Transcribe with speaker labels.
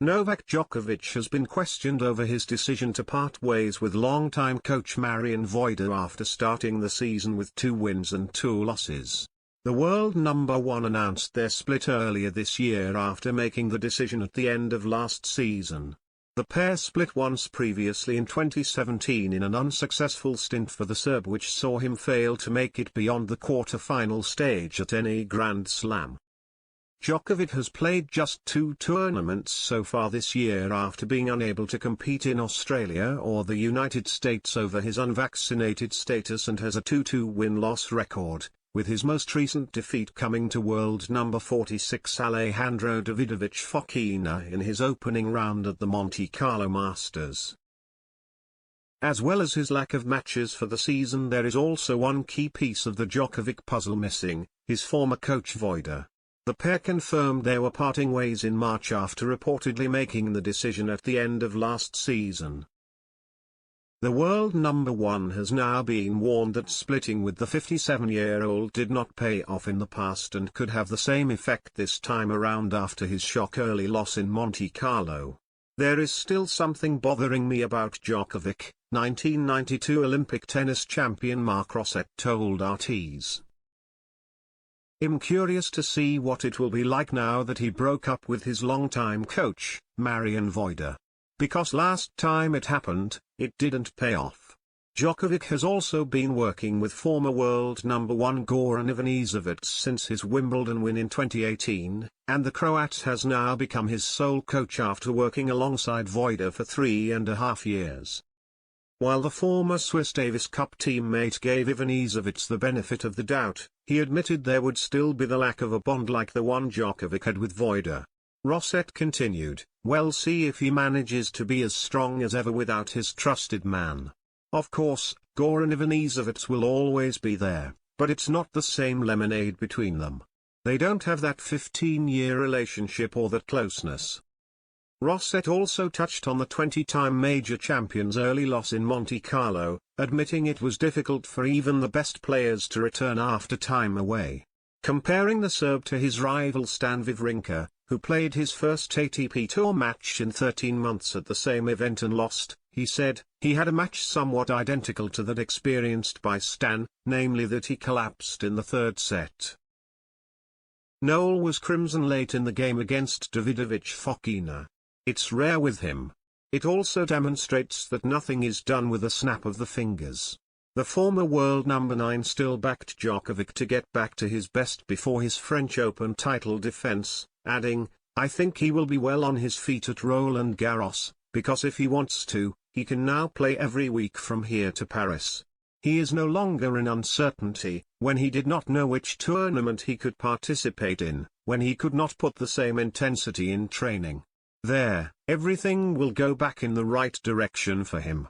Speaker 1: Novak Djokovic has been questioned over his decision to part ways with longtime coach Marian Vojta after starting the season with 2 wins and 2 losses. The world number 1 announced their split earlier this year after making the decision at the end of last season. The pair split once previously in 2017 in an unsuccessful stint for the Serb, which saw him fail to make it beyond the quarter-final stage at any Grand Slam. Djokovic has played just 2 tournaments so far this year after being unable to compete in Australia or the United States over his unvaccinated status, and has a 2-2 win-loss record, with his most recent defeat coming to world number 46 Alejandro Davidovich Fokina in his opening round at the Monte Carlo Masters. As well as his lack of matches for the season, there is also one key piece of the Djokovic puzzle missing: his former coach Vojta. The pair confirmed they were parting ways in March after reportedly making the decision at the end of last season. The world number 1 has now been warned that splitting with the 57-year-old did not pay off in the past and could have the same effect this time around after his shock early loss in Monte Carlo. "There is still something bothering me about Djokovic," 1992 Olympic tennis champion Marc Rosset told RT's. "I'm curious to see what it will be like now that he broke up with his longtime coach, Marian Vojta. Because last time it happened, it didn't pay off." Djokovic has also been working with former world number 1 Goran Ivanisevic since his Wimbledon win in 2018, and the Croat has now become his sole coach after working alongside Vojta for 3.5 years. While the former Swiss Davis Cup teammate gave Ivanisevic the benefit of the doubt, he admitted there would still be the lack of a bond like the one Djokovic had with Vojta. Rosset continued, "We'll see if he manages to be as strong as ever without his trusted man. Of course, Goran Ivanisevic will always be there, but it's not the same lemonade between them. They don't have that 15-year relationship or that closeness." Rosset also touched on the 20-time major champion's early loss in Monte Carlo, admitting it was difficult for even the best players to return after time away. Comparing the Serb to his rival Stan Wawrinka, who played his first ATP Tour match in 13 months at the same event and lost, he said, "He had a match somewhat identical to that experienced by Stan, namely that he collapsed in the 3rd set." Noel was crimson late in the game against Davidovich Fokina. "It's rare with him. It also demonstrates that nothing is done with a snap of the fingers." The former world number 9 still backed Djokovic to get back to his best before his French Open title defense, adding, "I think he will be well on his feet at Roland Garros, because if he wants to, he can now play every week from here to Paris. He is no longer in uncertainty, when he did not know which tournament he could participate in, when he could not put the same intensity in training. Everything will go back in the right direction for him."